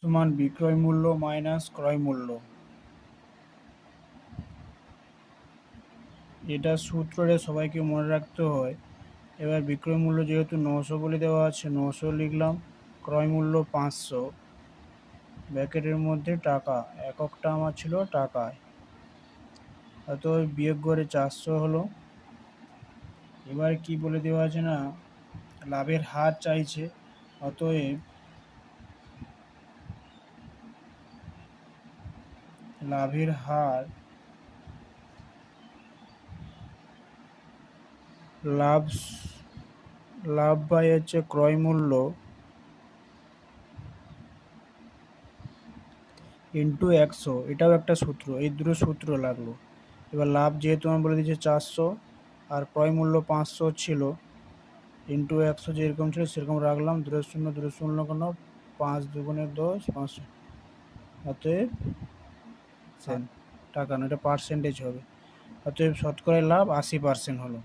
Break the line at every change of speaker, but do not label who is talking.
সমান বিক্রয় মূল্য মাইনাস ক্রয় মূল্য। এটা সূত্রটা সবাইকে মনে রাখতে হয়। এবার বিক্রয় মূল্য যেহেতু 900 বলে দেওয়া আছে, 900 লিখলাম, ক্রয় মূল্য 500, ব্র্যাকেটের মধ্যে টাকা, এককটা আমার ছিল টাকায়, অতএব বিয়োগ করে 400 হলো। এবার কি বলে দেওয়া আছে না, লাভের হার চাইছে, অতএব লাভের হার লাভ বাই হচ্ছে ক্রয় মূল্য ইন্টু 100, এটাও একটা সূত্র, এই দুটো সূত্র লাগলো। এবার লাভ যেহেতু আমার বলে দিয়েছে 400 আর ক্রয় মূল্য 500 ছিল, ইন্টু 100 যেরকম ছিল সেরকম রাখলাম, 0 কেন, 5 দুগুণে 10, 500, অতএব টাকা না, এটা পার্সেন্টেজ হবে, অতএব শতকরা লাভ 80% হলো।